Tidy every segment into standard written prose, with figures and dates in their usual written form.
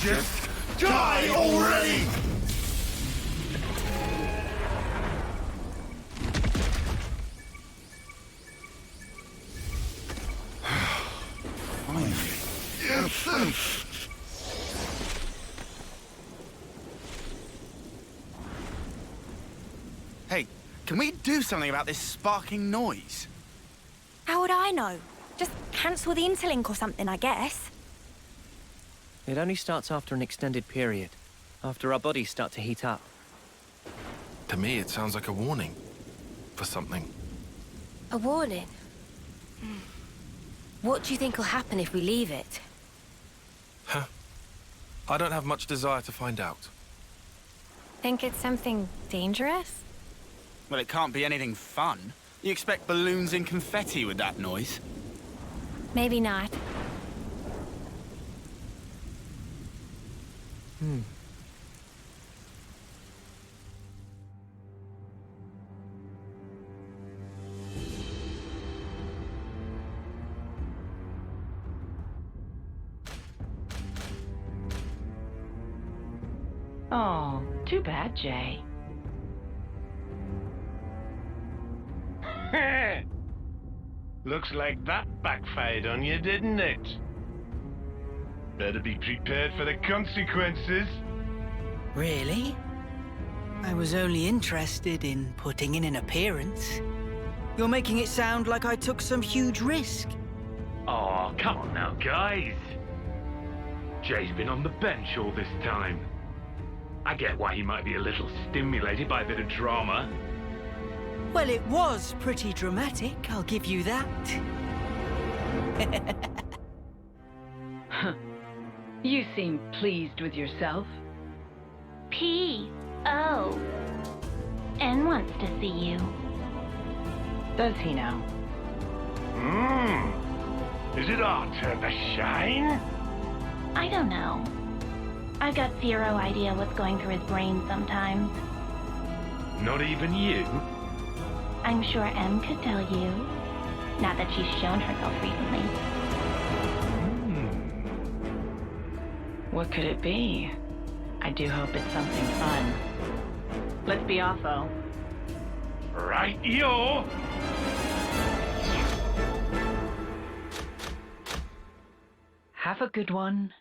just die already? Finally. Yes. Hey, can we do something about this sparking noise? How would I know? Just cancel the interlink or something, I guess. It only starts after an extended period, after our bodies start to heat up. To me, it sounds like a warning for something. A warning? What do you think will happen if we leave it? Huh? I don't have much desire to find out. Think it's something dangerous? Well, it can't be anything fun. You expect balloons and confetti with that noise? Maybe not. Oh, too bad, Jay. Looks like that backfired on you, didn't it? Better be prepared for the consequences. Really? I was only interested in putting in an appearance. You're making it sound like I took some huge risk. Oh, come on now, guys. Jay's been on the bench all this time. I get why he might be a little stimulated by a bit of drama. Well, it was pretty dramatic, I'll give you that. You seem pleased with yourself. P.O. N wants to see you. Does he now? Is it our turn to shine? I don't know. I've got zero idea what's going through his brain sometimes. Not even you? I'm sure M could tell you. Not that she's shown herself recently. What could it be? I do hope it's something fun. Let's be off, though. Right-yo! Have a good one.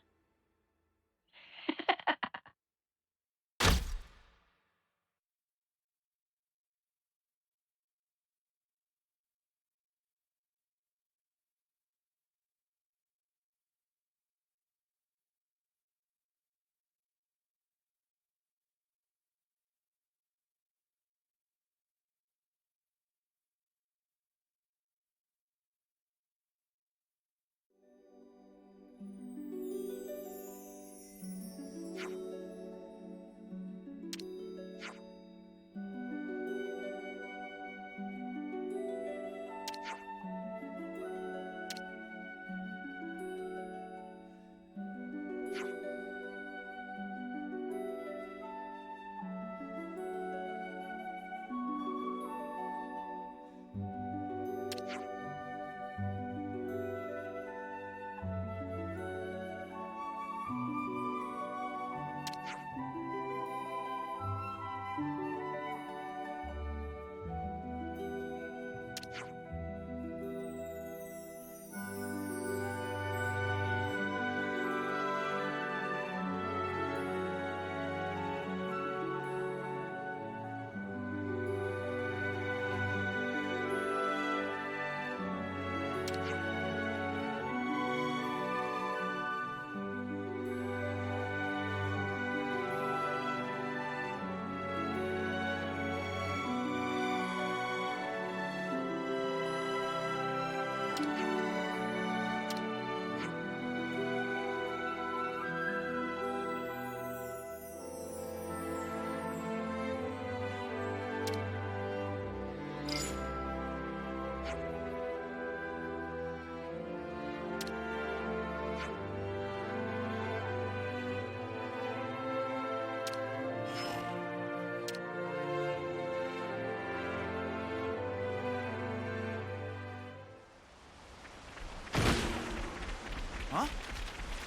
Huh?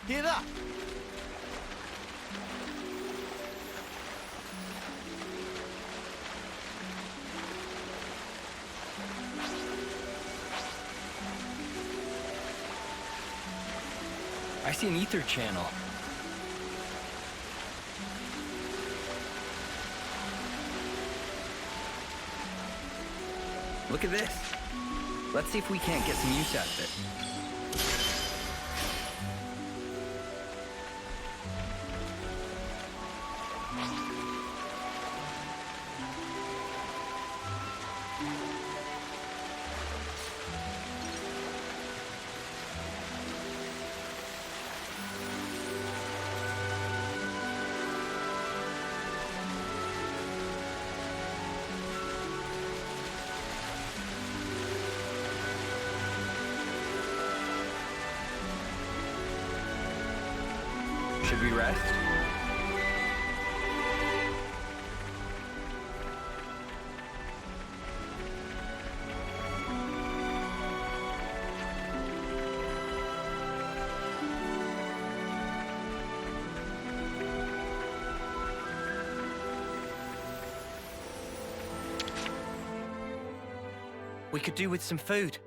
Hear that? see an ether channel. Look at this. Let's see if we can't get some use out of it. Should we rest? We could do with some food.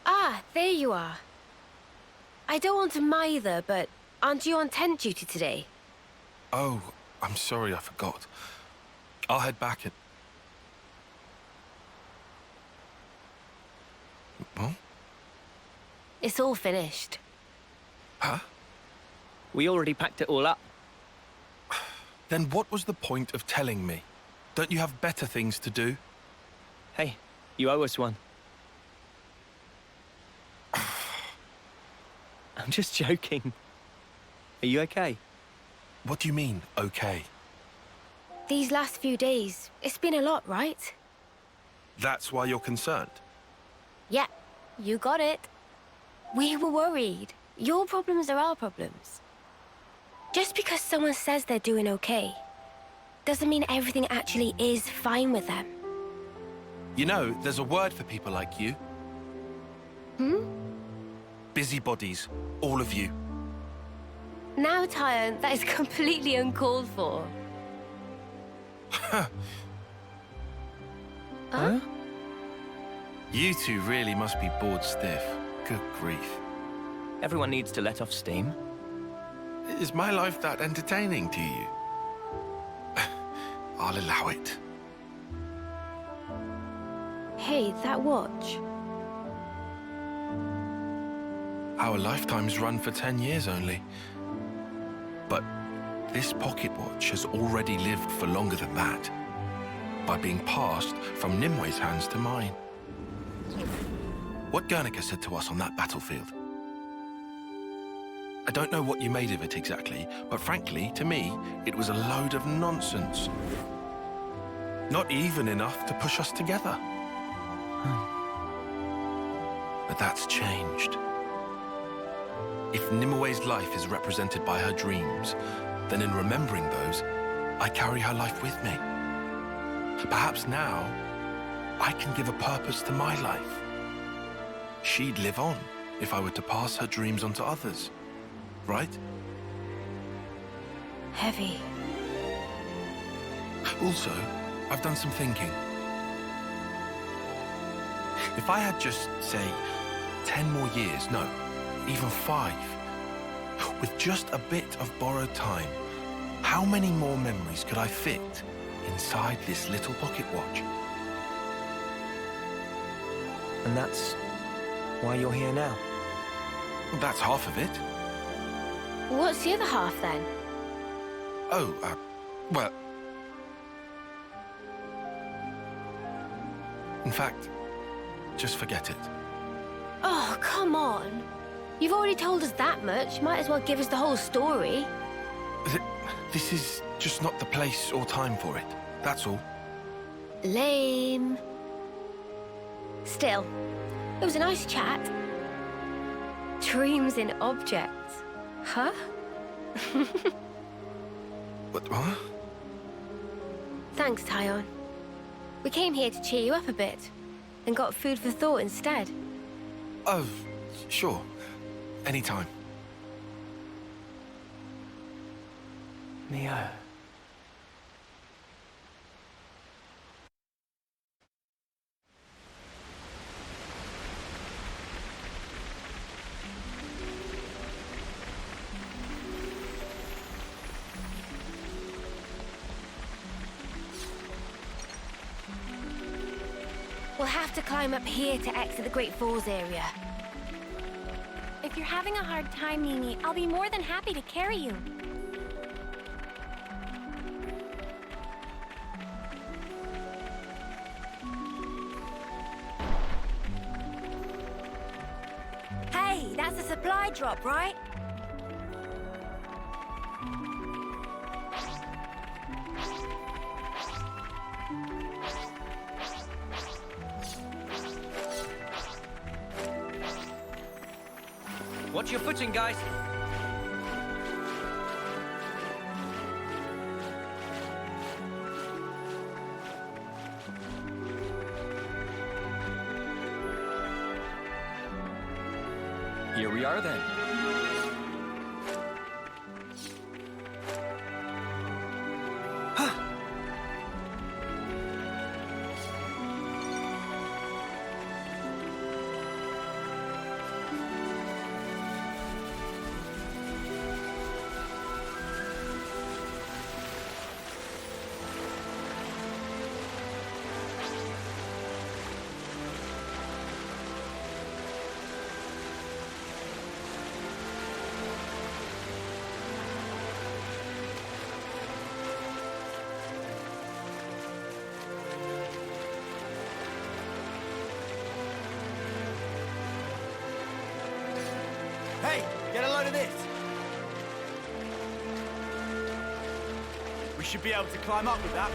Ah, there you are. I don't want to mither, but aren't you on tent duty today? Oh, I'm sorry, I forgot. I'll head back and... What? It's all finished. Huh? We already packed it all up. Then what was the point of telling me? Don't you have better things to do? Hey, you owe us one. I'm just joking. Are you okay? What do you mean, okay? These last few days, it's been a lot, right? That's why you're concerned? Yeah, you got it. We were worried. Your problems are our problems. Just because someone says they're doing okay, doesn't mean everything actually is fine with them. You know, there's a word for people like you. Busybodies, all of you. Now, Tyon, that is completely uncalled for. Huh? You two really must be bored stiff. Good grief. Everyone needs to let off steam. Is my life that entertaining to you? I'll allow it. Hey, that watch. Our lifetimes run for 10 years only. But this pocket watch has already lived for longer than that, by being passed from Nimwe's hands to mine. What Guernica said to us on that battlefield. I don't know what you made of it exactly, but frankly, to me, it was a load of nonsense. Not even enough to push us together. But that's changed. If Nimwe's life is represented by her dreams, then in remembering those, I carry her life with me. Perhaps now, I can give a purpose to my life. She'd live on if I were to pass her dreams on to others, right? Heavy. Also, I've done some thinking. If I had just, say, 10 more years, no, even 5, with just a bit of borrowed time, how many more memories could I fit inside this little pocket watch? And that's why you're here now. Well, that's half of it. What's the other half, then? Oh, well... In fact, just forget it. Oh, come on. You've already told us that much. Might as well give us the whole story. This is just not the place or time for it. That's all. Lame. Still, it was a nice chat. Dreams in objects. Huh? What? Thanks, Tyon. We came here to cheer you up a bit, and got food for thought instead. Oh, sure. Anytime. Neo. We'll have to climb up here to exit the Great Falls area. If you're having a hard time, Nini, I'll be more than happy to carry you. Hey, that's a supply drop, right? Watch your footing, guys. Here we are then. Hey, get a load of this. We should be able to climb up with that.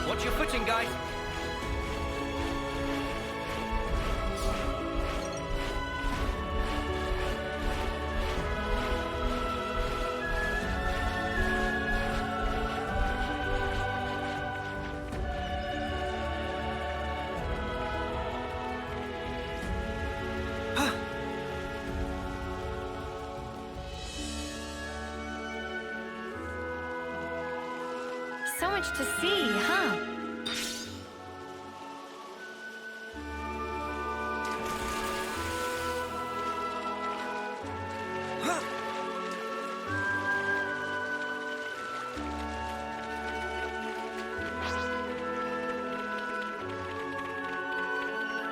Watch your footing, guys. So much to see, huh?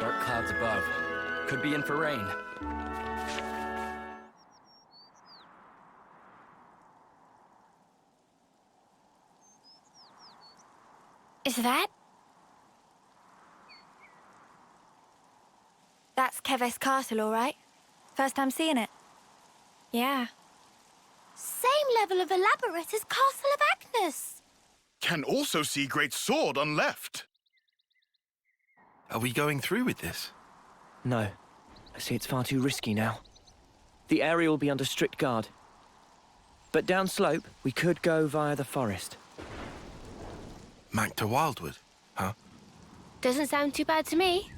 Dark clouds above. Could be in for rain. Is that? That's Keves Castle, all right? First time seeing it. Yeah. Same level of elaborate as Castle of Agnes. Can also see great sword on left. Are we going through with this? No. I see it's far too risky now. The area will be under strict guard. But downslope, we could go via the forest. Mac to Wildwood, huh? Doesn't sound too bad to me.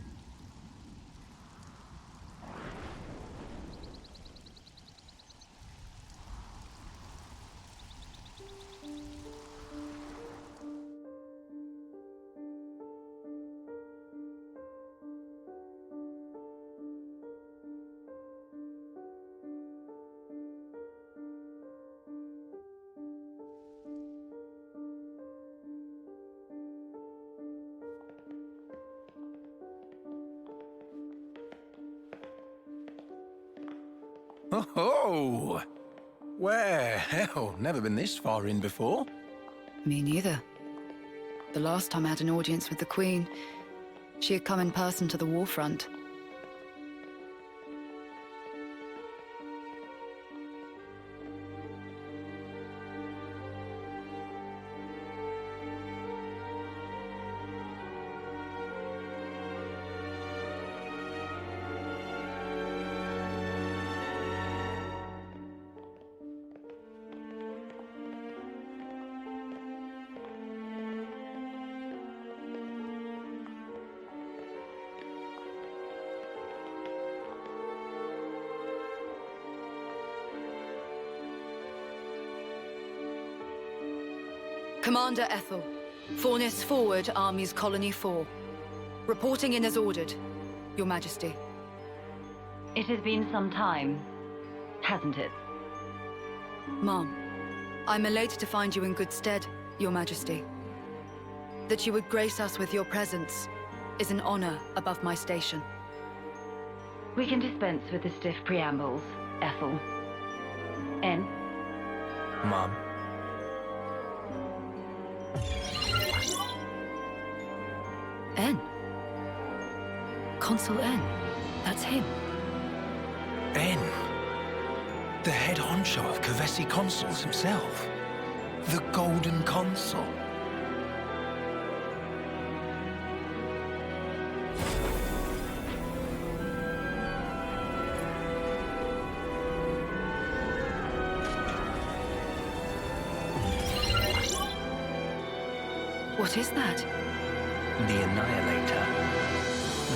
Oh, where? Hell, never been this far in before. Me neither. The last time I had an audience with the Queen, she had come in person to the warfront. Commander Ethel. Fornis forward, Armies Colony 4. Reporting in as ordered, Your Majesty. It has been some time, hasn't it? Mom, I'm elated to find you in good stead, Your Majesty. That you would grace us with your presence is an honor above my station. We can dispense with the stiff preambles, Ethel. N. Mom. N. Consul N. That's him. N. The head honcho of Kavesi Consuls himself. The Golden Consul. What is that? The Annihilator.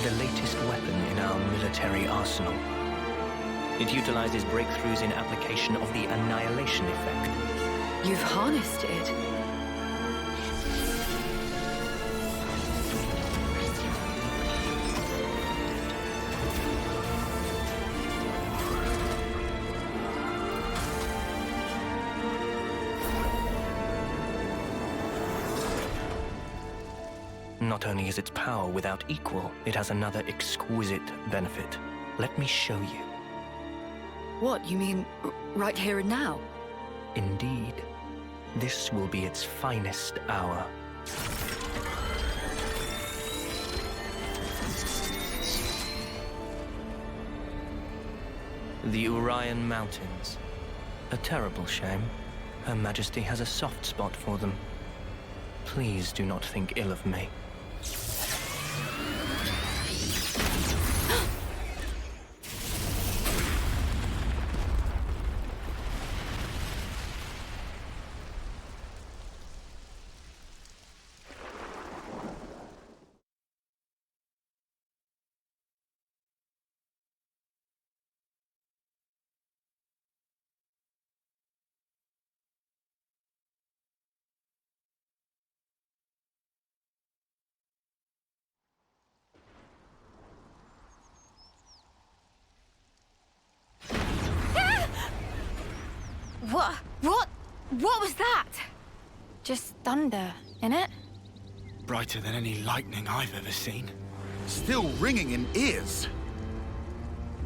The latest weapon in our military arsenal. It utilizes breakthroughs in application of the annihilation effect. You've harnessed it. Not only is its power without equal, it has another exquisite benefit. Let me show you. What, you mean right here and now? Indeed. This will be its finest hour. The Urian Mountains. A terrible shame. Her Majesty has a soft spot for them. Please do not think ill of me. What was that? Just thunder, innit? Brighter than any lightning I've ever seen. Still ringing in ears.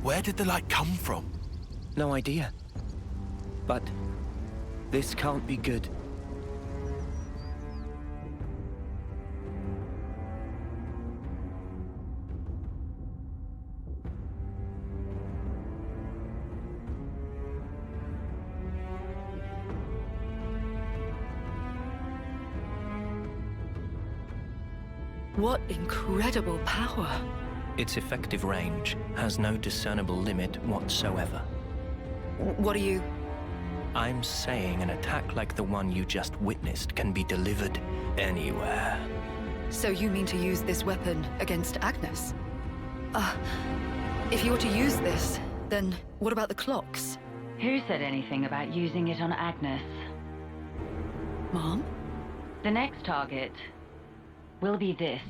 Where did the light come from? No idea. But this can't be good. What incredible power. Its effective range has no discernible limit whatsoever. What are you... I'm saying an attack like the one you just witnessed can be delivered anywhere. So you mean to use this weapon against Agnes? If you were to use this, then what about the clocks? Who said anything about using it on Agnes? Mom? The next target will be this.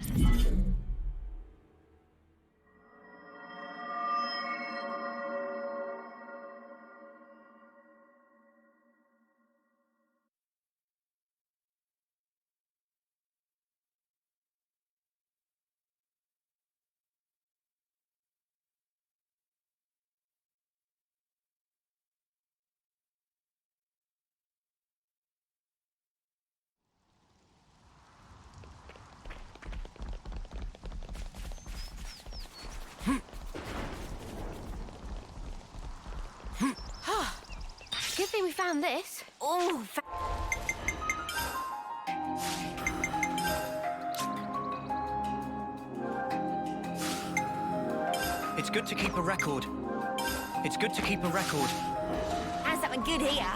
Good thing we found this. Oh, It's good to keep a record. It's good to keep a record. Has something good here.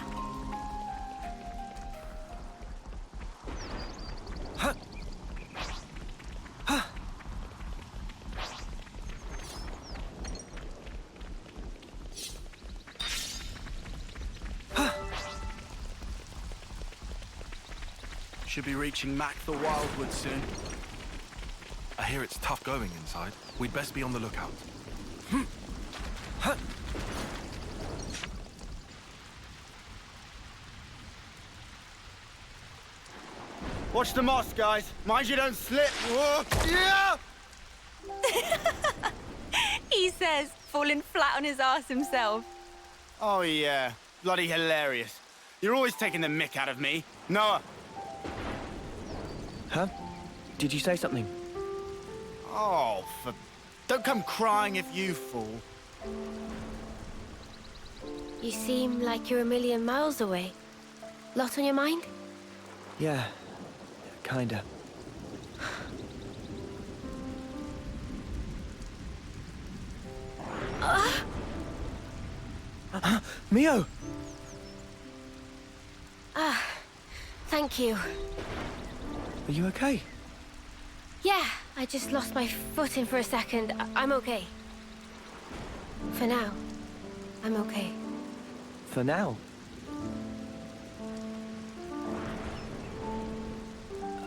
Should be reaching Mac the Wildwood soon. I hear it's tough going inside. We'd best be on the lookout. Watch the moss, guys. Mind you don't slip. Whoa. Yeah! He says, falling flat on his ass himself. Oh, yeah. Bloody hilarious. You're always taking the mick out of me. Noah. Huh? Did you say something? Oh, don't come crying if you fall. You seem like you're a million miles away. Lot on your mind? Yeah, kinda. Mio! Thank you. Are you okay? Yeah, I just lost my footing for a second. I'm okay. For now, I'm okay. For now?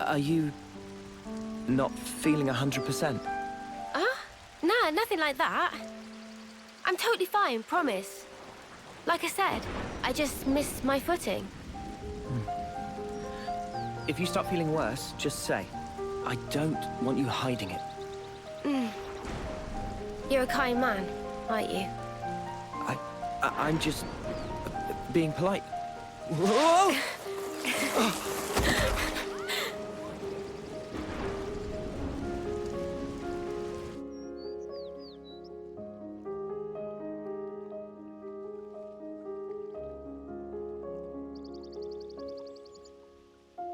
Are you not feeling 100%? Nah, nothing like that. I'm totally fine, promise. Like I said, I just missed my footing. If you start feeling worse, just say. I don't want you hiding it. You're a kind man, aren't you? I'm just being polite. Whoa!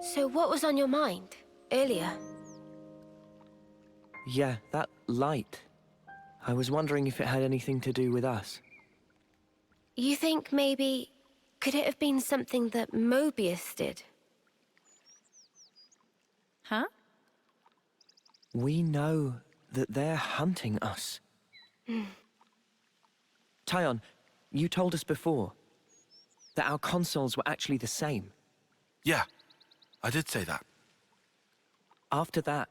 So what was on your mind earlier? Yeah, that light. I was wondering if it had anything to do with us. You think maybe... could it have been something that Mobius did? Huh? We know that they're hunting us. Tyon, you told us before that our consoles were actually the same. Yeah, I did say that. After that,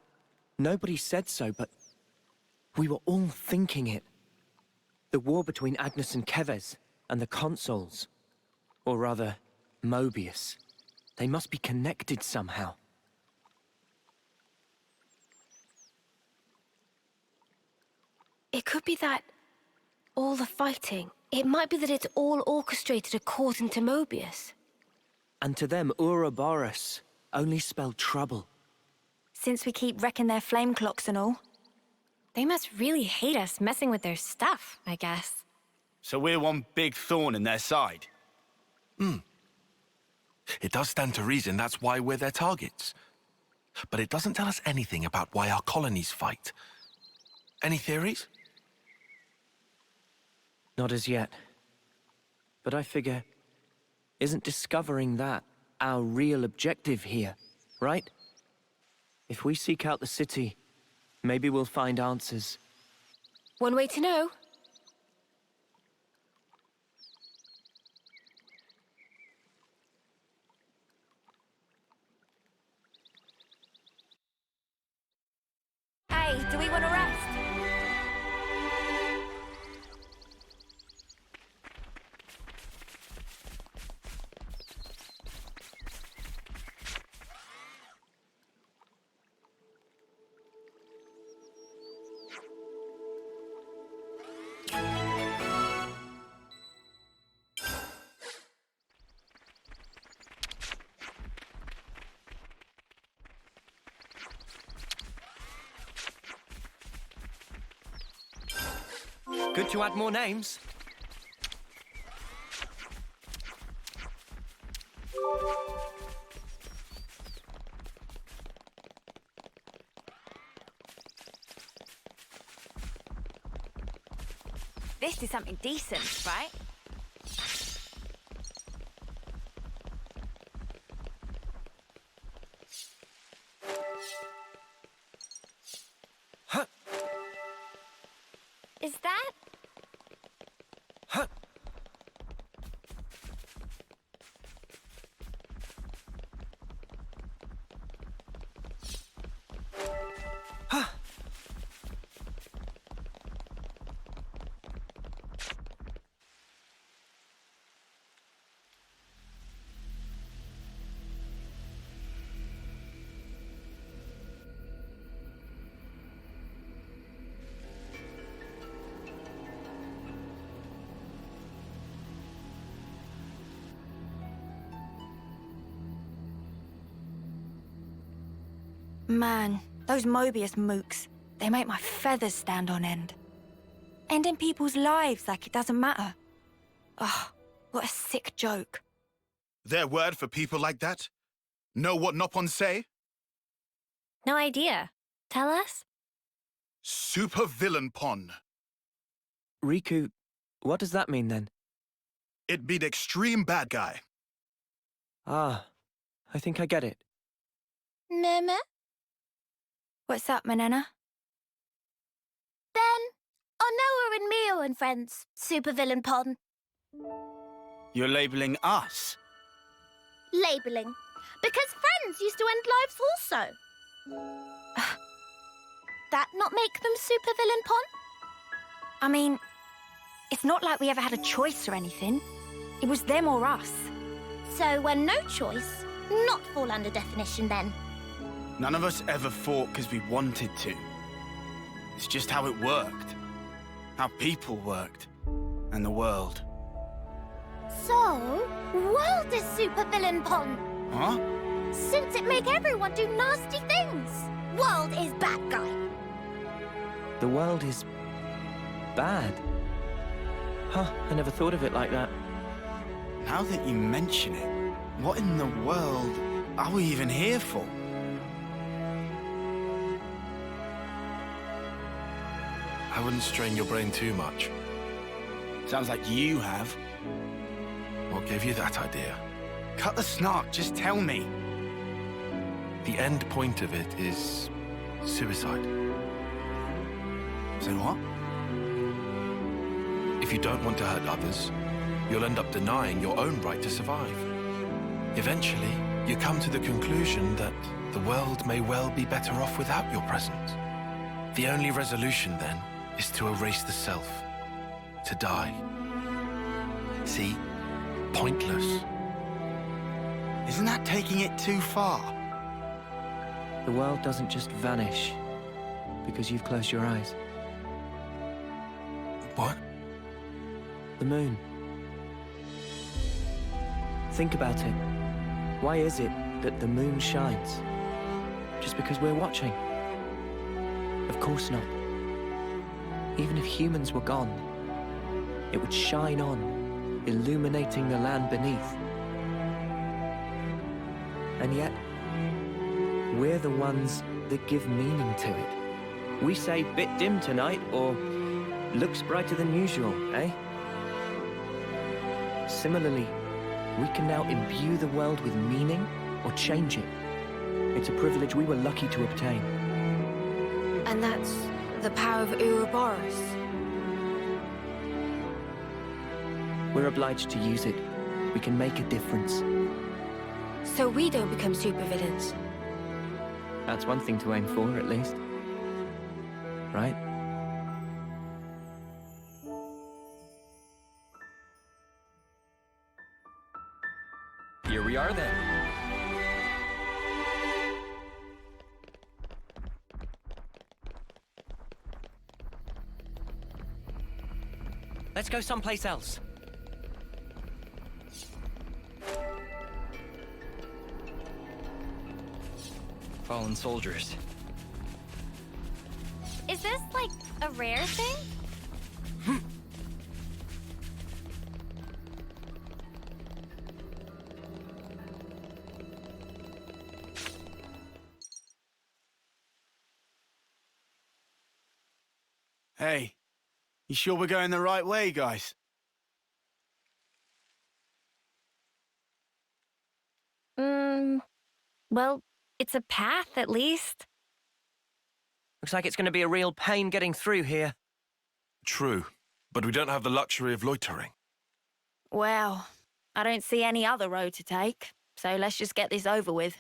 nobody said so, but we were all thinking it. The war between Agnes and Kevez, and the consoles. Or rather, Mobius. They must be connected somehow. It could be that... all the fighting. It might be that it's all orchestrated according to Mobius. And to them, Ouroboros only spelled trouble. Since we keep wrecking their flame clocks and all. They must really hate us messing with their stuff, I guess. So we're one big thorn in their side. It does stand to reason that's why we're their targets. But it doesn't tell us anything about why our colonies fight. Any theories? Not as yet. But I figure, isn't discovering that our real objective here, right? If we seek out the city, maybe we'll find answers. One way to know. Hey, do we want to rest? Good to add more names. This is something decent, right? Huh. Is that? Huh. Man, those Mobius mooks, they make my feathers stand on end. Ending people's lives like it doesn't matter. Oh, what a sick joke. Their word for people like that? Know what Nopon say? No idea. Tell us? Super villain pon. Riku, what does that mean then? It mean extreme bad guy. Ah, I think I get it. Meme? What's up, Manana? Then, Onoa and Mio and friends, supervillain pon. You're labeling us? Labeling. Because friends used to end lives also. That not make them supervillain pon? I mean, it's not like we ever had a choice or anything. It was them or us. So when no choice, not fall under definition then. None of us ever fought because we wanted to. It's just how it worked. How people worked. And the world. So, world is supervillain pon. Huh? Since it make everyone do nasty things. World is bad guy. The world is... bad. Huh, I never thought of it like that. Now that you mention it, what in the world are we even here for? I wouldn't strain your brain too much. Sounds like you have. What gave you that idea? Cut the snark, just tell me. The end point of it is suicide. So what? If you don't want to hurt others, you'll end up denying your own right to survive. Eventually, you come to the conclusion that the world may well be better off without your presence. The only resolution, then, is to erase the self. To die. See? Pointless. Isn't that taking it too far? The world doesn't just vanish because you've closed your eyes. What? The moon. Think about it. Why is it that the moon shines? Just because we're watching? Of course not. Even if humans were gone, it would shine on, illuminating the land beneath. And yet, we're the ones that give meaning to it. We say bit dim tonight, or looks brighter than usual, eh? Similarly, we can now imbue the world with meaning or change it. It's a privilege we were lucky to obtain. And that's the power of Ouroboros. We're obliged to use it. We can make a difference. So we don't become supervillains. That's one thing to aim for, at least. Right? Here we are then. Let's go someplace else. Fallen soldiers. Is this, like, a rare thing? Hey, you sure we're going the right way, guys? Well, it's a path, at least. Looks like it's going to be a real pain getting through here. True, but we don't have the luxury of loitering. Well, I don't see any other road to take, so let's just get this over with.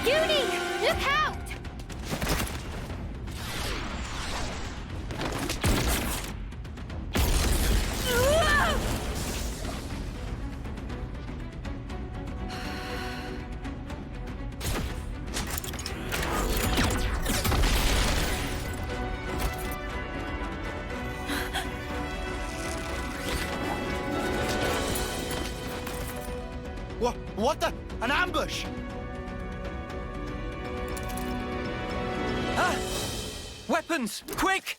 Judy, look out! What the? An ambush! Ah! Weapons! Quick!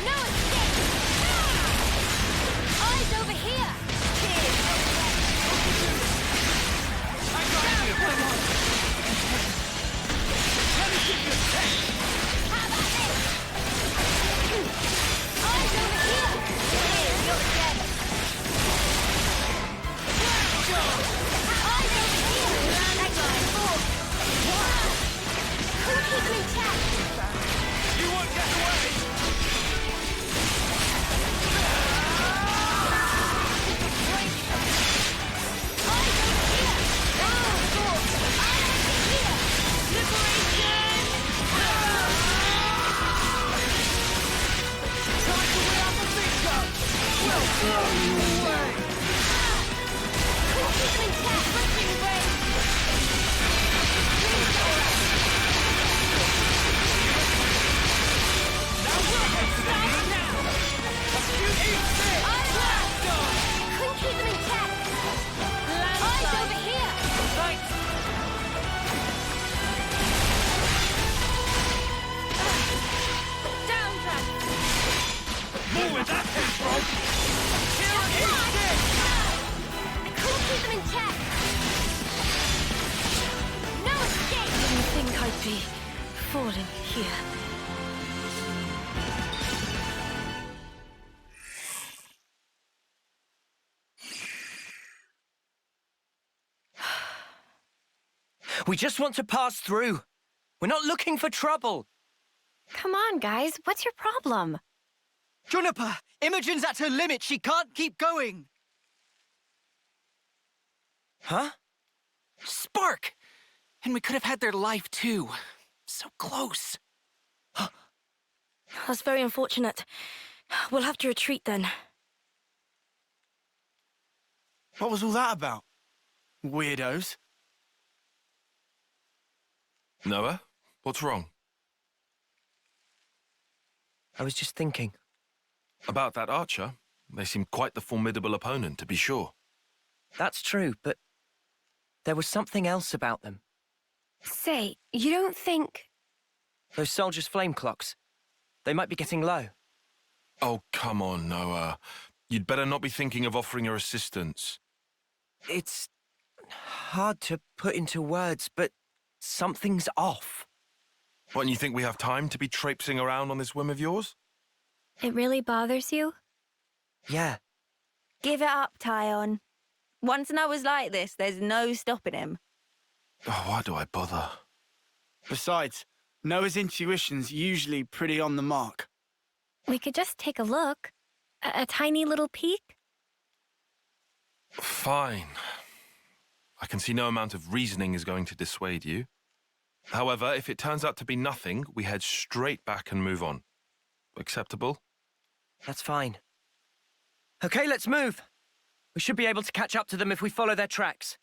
No escape! Eyes over here! How about this? Eyes over here! Here's your dead! Eyes over here! Excellent force! Who keep them intact? You won't get away! Falling here. We just want to pass through. We're not looking for trouble. Come on, guys. What's your problem? Juniper! Imogen's at her limit. She can't keep going. Huh? Spark! And we could have had their life, too. So close. That's very unfortunate. We'll have to retreat then. What was all that about? Weirdos. Noah, what's wrong? I was just thinking. About that archer? They seem quite the formidable opponent, to be sure. That's true, but there was something else about them. Say, you don't think... Those soldiers' flame clocks. They might be getting low. Oh, come on, Noah. You'd better not be thinking of offering her assistance. It's hard to put into words, but something's off. What, and you think we have time to be traipsing around on this whim of yours? It really bothers you? Yeah. Give it up, Tyon. Once Noah's like this, there's no stopping him. Oh, why do I bother? Besides, Noah's intuition's usually pretty on the mark. We could just take a look. A tiny little peek? Fine. I can see no amount of reasoning is going to dissuade you. However, if it turns out to be nothing, we head straight back and move on. Acceptable? That's fine. Okay, let's move. We should be able to catch up to them if we follow their tracks.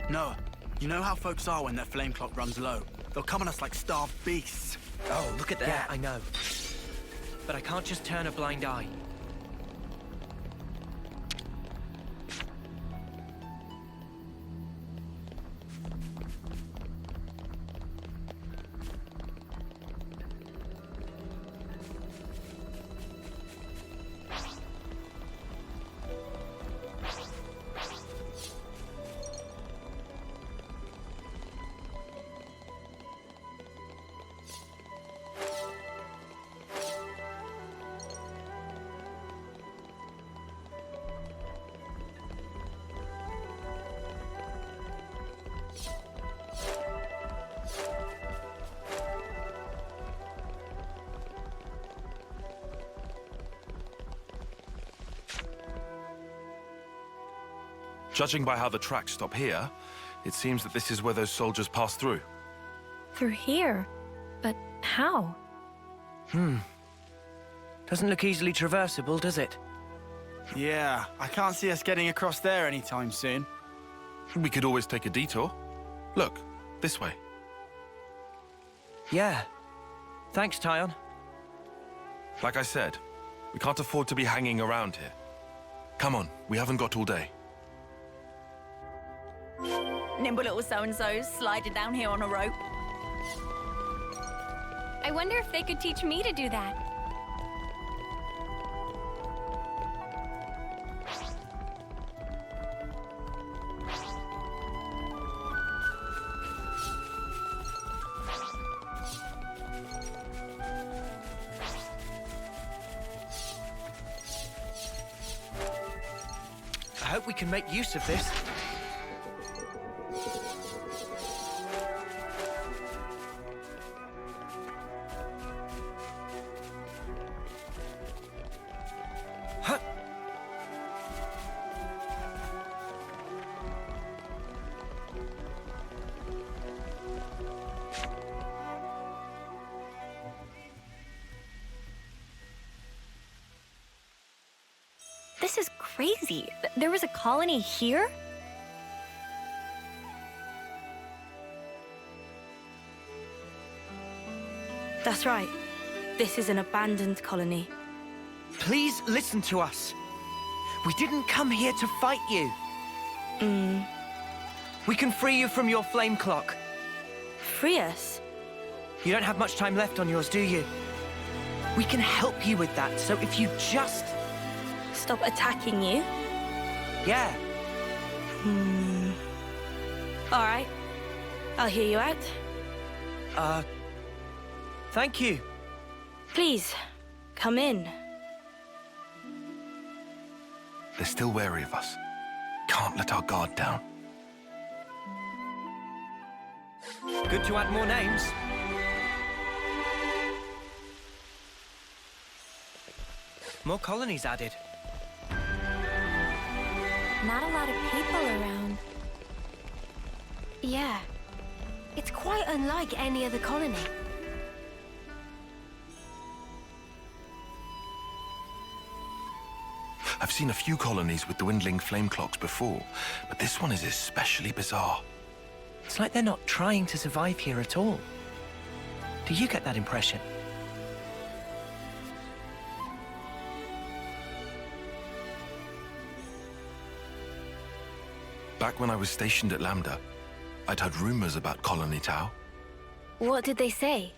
Noah, you know how folks are when their flame clock runs low? They'll come on us like starved beasts. Oh, look at that. Yeah, I know. But I can't just turn a blind eye. Judging by how the tracks stop here, it seems that this is where those soldiers passed through. Through here? But how? Doesn't look easily traversable, does it? Yeah, I can't see us getting across there anytime soon. We could always take a detour. Look, this way. Yeah. Thanks, Tyon. Like I said, we can't afford to be hanging around here. Come on, we haven't got all day. Nimble little so-and-sos sliding down here on a rope. I wonder if they could teach me to do that. I hope we can make use of this. This is crazy. There was a colony here? That's right. This is an abandoned colony. Please listen to us. We didn't come here to fight you. We can free you from your flame clock. Free us? You don't have much time left on yours, do you? We can help you with that, so if you just... Stop attacking you? Yeah. All right. I'll hear you out. Thank you. Please, come in. They're still wary of us. Can't let our guard down. Good to add more names. More colonies added. Not a lot of people around. Yeah. It's quite unlike any other colony. I've seen a few colonies with dwindling flame clocks before, but this one is especially bizarre. It's like they're not trying to survive here at all. Do you get that impression? Back when I was stationed at Lambda, I'd heard rumors about Colony Tau. What did they say?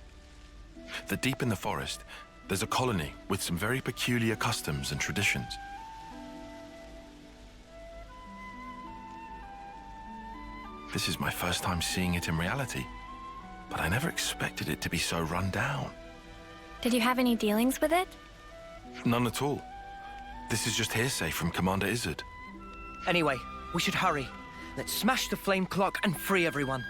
That deep in the forest, there's a colony with some very peculiar customs and traditions. This is my first time seeing it in reality, but I never expected it to be so run down. Did you have any dealings with it? None at all. This is just hearsay from Commander Izzard. Anyway, we should hurry. Let's smash the flame clock and free everyone.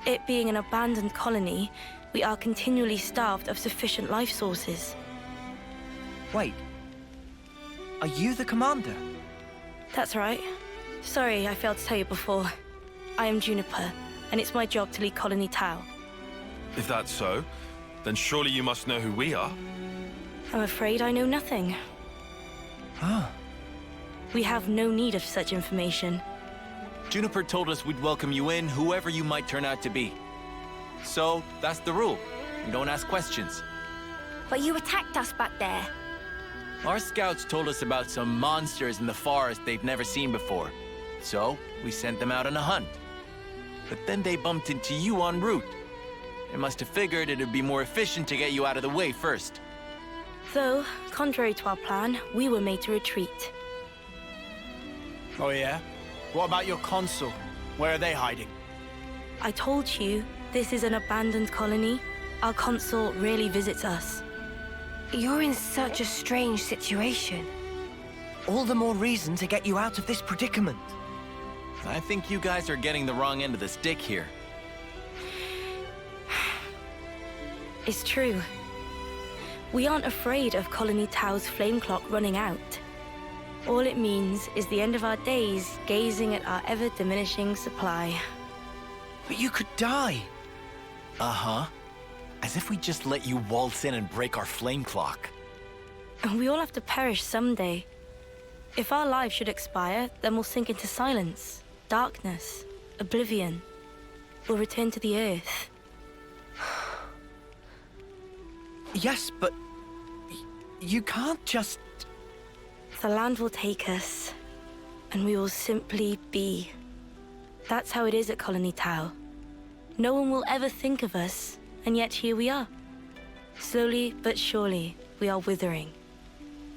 It being an abandoned colony, we are continually starved of sufficient life sources. Wait. Are you the commander? That's right. Sorry, I failed to tell you before. I am Juniper, and it's my job to lead Colony Tau. If that's so, then surely you must know who we are. I'm afraid I know nothing. Ah. We have no need of such information. Juniper told us we'd welcome you in, whoever you might turn out to be. So, that's the rule. You don't ask questions. But you attacked us back there. Our scouts told us about some monsters in the forest they'd never seen before. So, we sent them out on a hunt. But then they bumped into you en route. They must have figured it'd be more efficient to get you out of the way first. Though, contrary to our plan, we were made to retreat. Oh yeah? What about your consul? Where are they hiding? I told you, this is an abandoned colony. Our consul rarely visits us. You're in such a strange situation. All the more reason to get you out of this predicament. I think you guys are getting the wrong end of the stick here. It's true. We aren't afraid of Colony Tau's flame clock running out. All it means is the end of our days gazing at our ever-diminishing supply. But you could die. Uh-huh. As if we just let you waltz in and break our flame clock. And we all have to perish someday. If our lives should expire, then we'll sink into silence, darkness, oblivion. We'll return to the Earth. Yes, but you can't just... The land will take us, and we will simply be. That's how it is at Colony Tau. No one will ever think of us, and yet here we are. Slowly but surely, we are withering.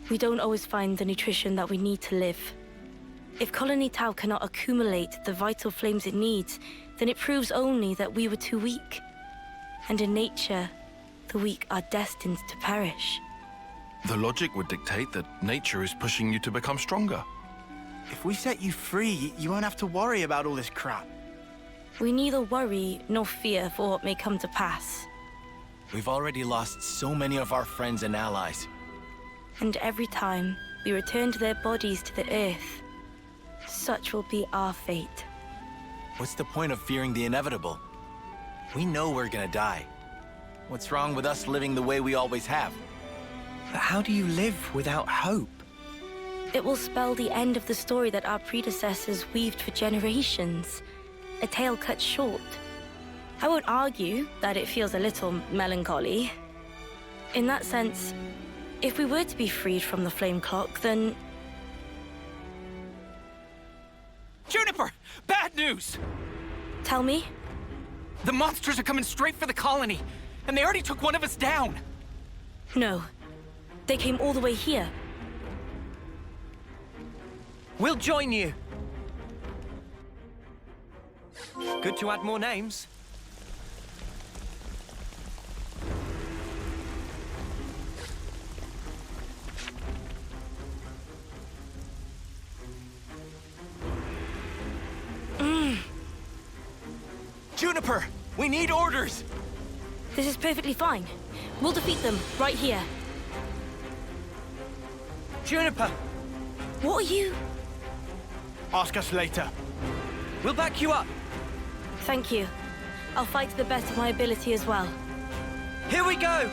We don't always find the nutrition that we need to live. If Colony Tau cannot accumulate the vital flames it needs, then it proves only that we were too weak. And in nature, the weak are destined to perish. The logic would dictate that nature is pushing you to become stronger. If we set you free, you won't have to worry about all this crap. We neither worry nor fear for what may come to pass. We've already lost so many of our friends and allies. And every time we return to their bodies to the Earth, such will be our fate. What's the point of fearing the inevitable? We know we're gonna die. What's wrong with us living the way we always have? But how do you live without hope? It will spell the end of the story that our predecessors weaved for generations. A tale cut short. I won't argue that it feels a little melancholy. In that sense, if we were to be freed from the flame clock, then... Juniper! Bad news! Tell me? The monsters are coming straight for the colony, and they already took one of us down. No. They came all the way here. We'll join you. Good to add more names. Juniper, we need orders! This is perfectly fine. We'll defeat them right here. Juniper! What are you? Ask us later. We'll back you up. Thank you. I'll fight to the best of my ability as well. Here we go!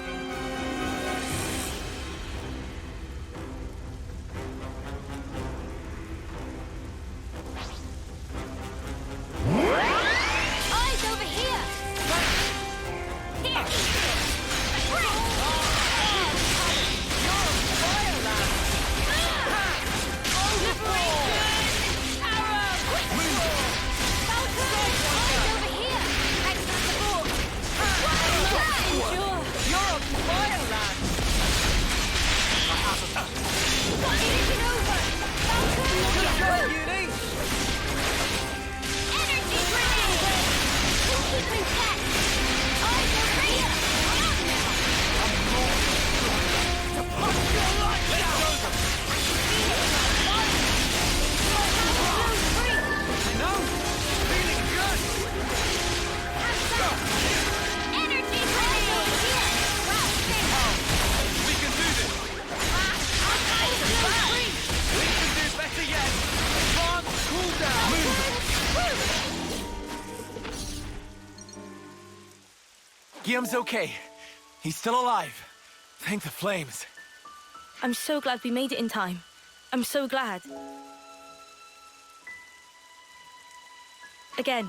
Eyes over here! Here! Guillaume's okay. He's still alive. Thank the flames. I'm so glad we made it in time. I'm so glad. Again,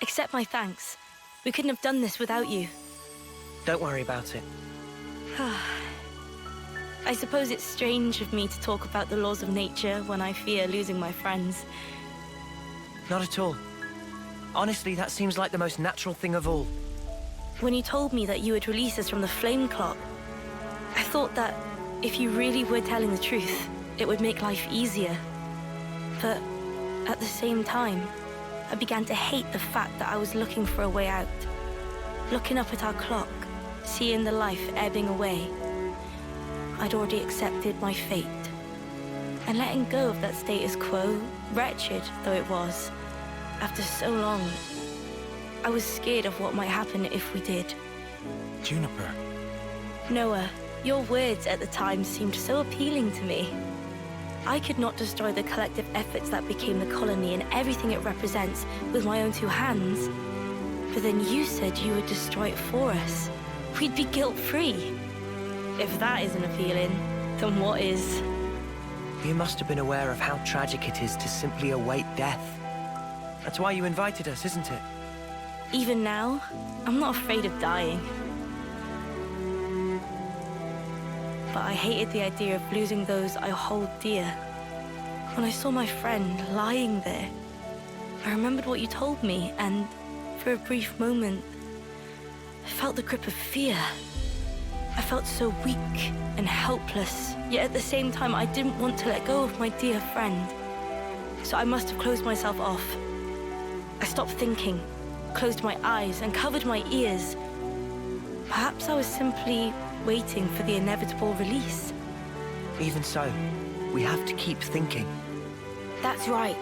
accept my thanks. We couldn't have done this without you. Don't worry about it. I suppose it's strange of me to talk about the laws of nature when I fear losing my friends. Not at all. Honestly, that seems like the most natural thing of all. When you told me that you would release us from the flame clock, I thought that if you really were telling the truth, it would make life easier. But at the same time, I began to hate the fact that I was looking for a way out. Looking up at our clock, seeing the life ebbing away, I'd already accepted my fate. And letting go of that status quo, wretched though it was, after so long, I was scared of what might happen if we did. Juniper. Noah, your words at the time seemed so appealing to me. I could not destroy the collective efforts that became the colony and everything it represents with my own two hands. But then you said you would destroy it for us. We'd be guilt-free. If that isn't appealing, Then what is? You must have been aware of how tragic it is to simply await death. That's why you invited us, isn't it? Even now, I'm not afraid of dying. But I hated the idea of losing those I hold dear. When I saw my friend lying there, I remembered what you told me, and for a brief moment, I felt the grip of fear. I felt so weak and helpless, yet at the same time I didn't want to let go of my dear friend. So I must have closed myself off. I stopped thinking, closed my eyes, and covered my ears. Perhaps I was simply waiting for the inevitable release. Even so, we have to keep thinking. That's right.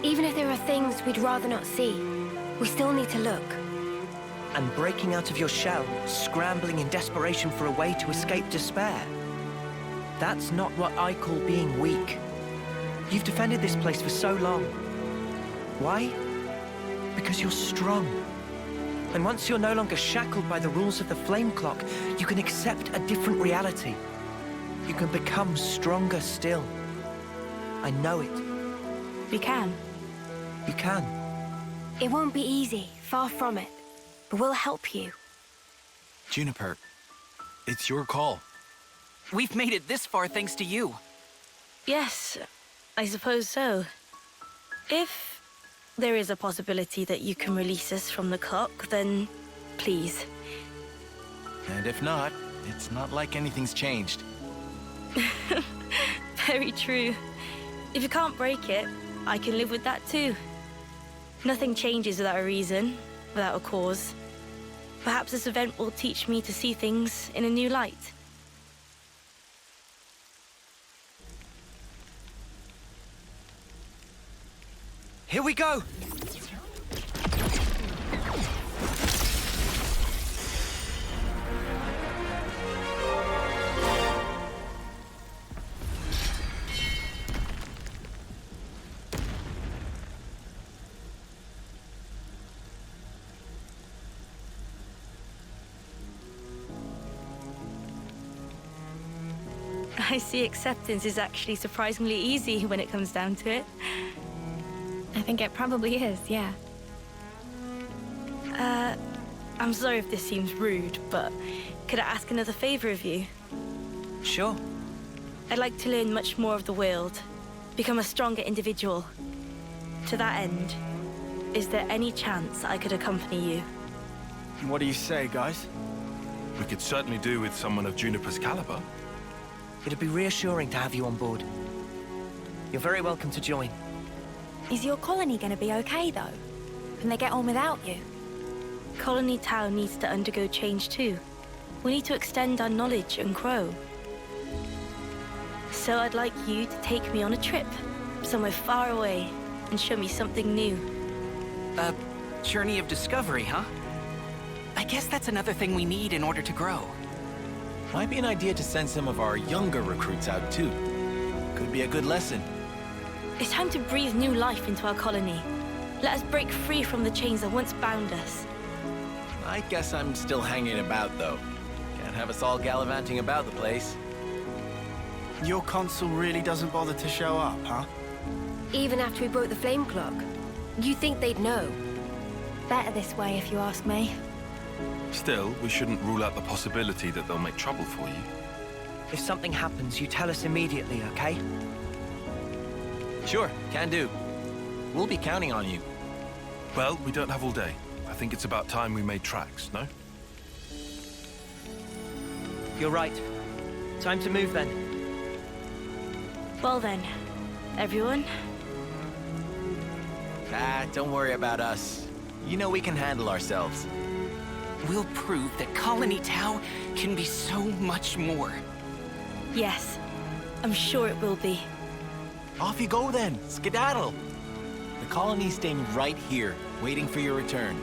Even if there are things we'd rather not see, we still need to look. And breaking out of your shell, scrambling in desperation for a way to escape despair. That's not what I call being weak. You've defended this place for so long. Why? Because you're strong. And once you're no longer shackled by the rules of the flame clock, you can accept a different reality. You can become stronger still. I know it. We can. You can. It won't be easy, far from it. But we'll help you. Juniper, it's your call. We've made it this far thanks to you. Yes, I suppose so. If there is a possibility that you can release us from the clock, then please. And if not, it's not like anything's changed. Very true. If you can't break it, I can live with that too. Nothing changes without a reason, without a cause. Perhaps this event will teach me to see things in a new light. Here we go! I see acceptance is actually surprisingly easy when it comes down to it. I think it probably is, yeah. I'm sorry if this seems rude, but could I ask another favor of you? Sure. I'd like to learn much more of the world, become a stronger individual. To that end, is there any chance I could accompany you? What do you say, guys? We could certainly do with someone of Juniper's caliber. It'd be reassuring to have you on board. You're very welcome to join. Is your colony gonna be okay, though? Can they get on without you? Colony Tau needs to undergo change too. We need to extend our knowledge and grow. So I'd like you to take me on a trip, somewhere far away, and show me something new. A journey of discovery, huh? I guess that's another thing we need in order to grow. Might be an idea to send some of our younger recruits out too. Could be a good lesson. It's time to breathe new life into our colony. Let us break free from the chains that once bound us. I guess I'm still hanging about, though. Can't have us all gallivanting about the place. Your consul really doesn't bother to show up, huh? Even after we broke the flame clock, you think they'd know? Better this way, if you ask me. Still, we shouldn't rule out the possibility that they'll make trouble for you. If something happens, you tell us immediately, okay? Sure, can do. We'll be counting on you. Well, we don't have all day. I think it's about time we made tracks, no? You're right. Time to move then. Well then, everyone. Don't worry about us. You know we can handle ourselves. We'll prove that Colony Tau can be so much more. Yes, I'm sure it will be. Off you go then, skedaddle. The colony's staying right here, waiting for your return.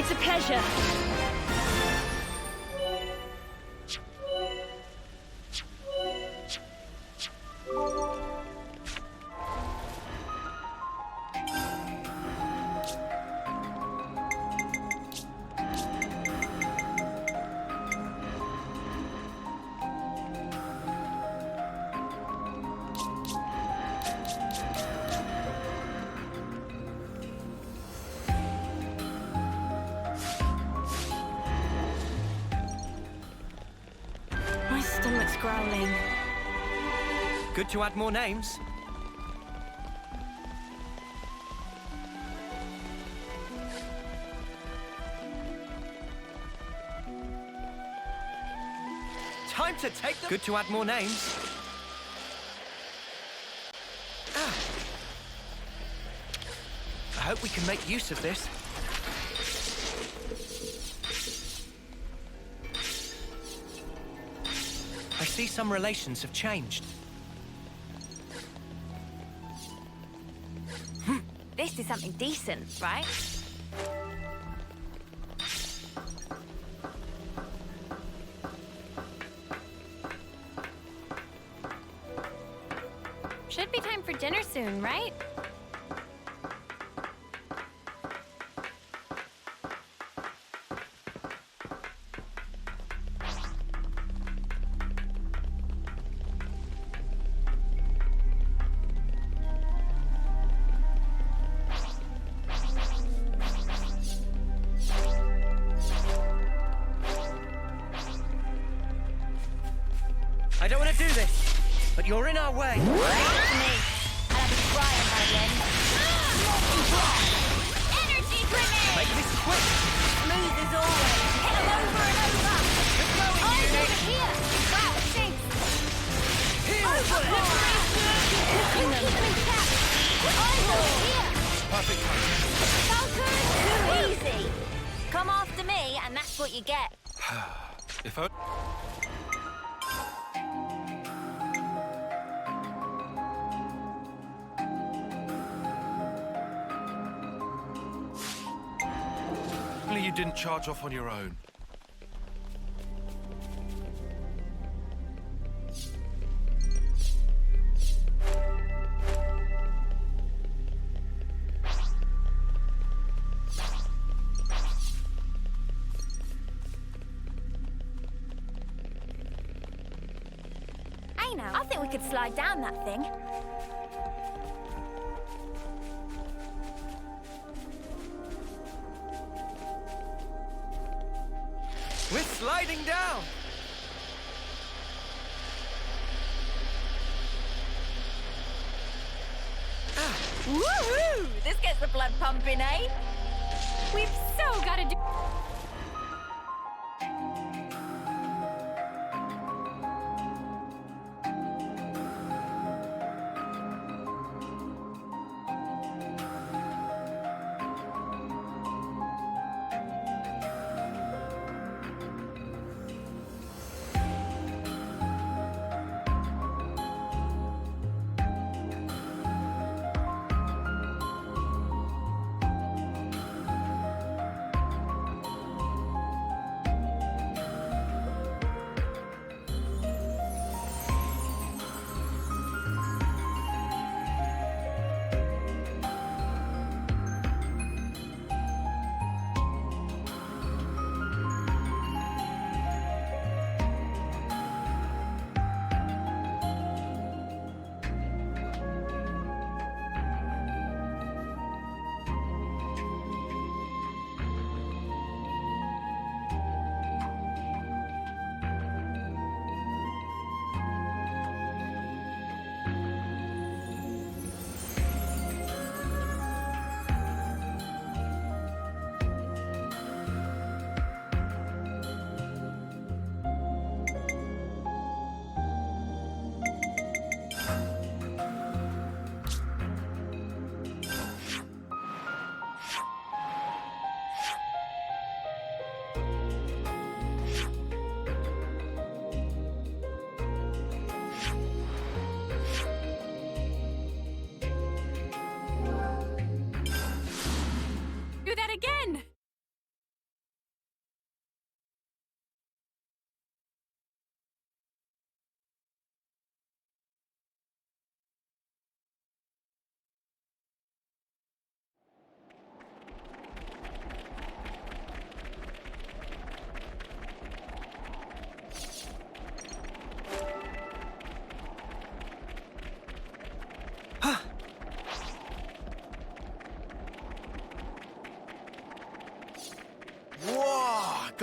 It's a pleasure. My stomach's growling. Good to add more names. Time to take them. Good to add more names. I hope we can make use of this. I see some relations have changed. This is something decent, right? Should be time for dinner soon, right? I don't want to do this, but you're in our way. Me. I'll have a cry on my end. Energy grenade! Make this quick. Smooth as always. Hit 'em over and over. Eyes over here. Wow, it stinks. Overboard. Keep me capped. Eyes over here. Perfect timing. Falcon, too easy. Come after me, and that's what you get. If I... Only you didn't charge off on your own. Hey now, I think we could slide down that thing. We're sliding down. Woohoo! This gets the blood pumping, eh? We've so got to do...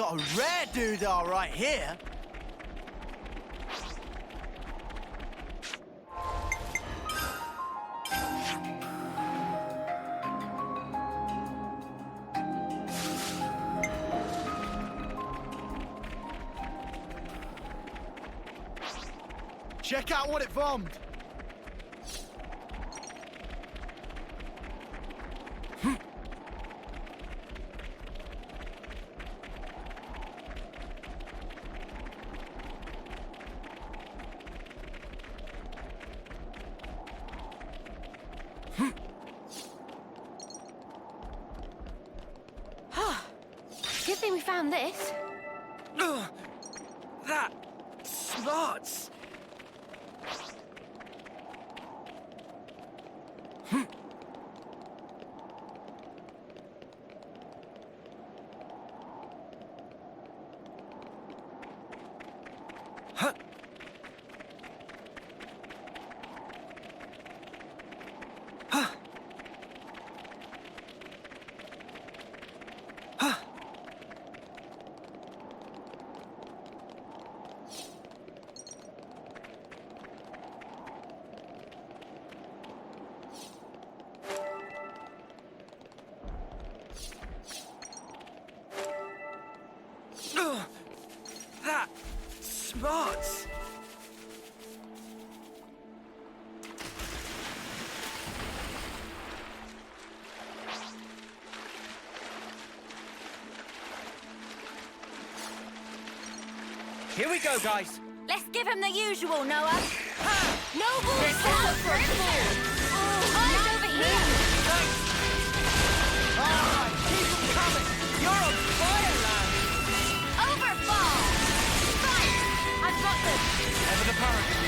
got a rare doodah right here. Check out what it bombed. Good thing we found this. That smarts. That smarts. Here we go, guys. Let's give him the usual, Noah. Noble This is a for Eyes over here! Alright, keep them coming. You're on fire, lad. Overfall! Right! I've got this! Ever the paragon.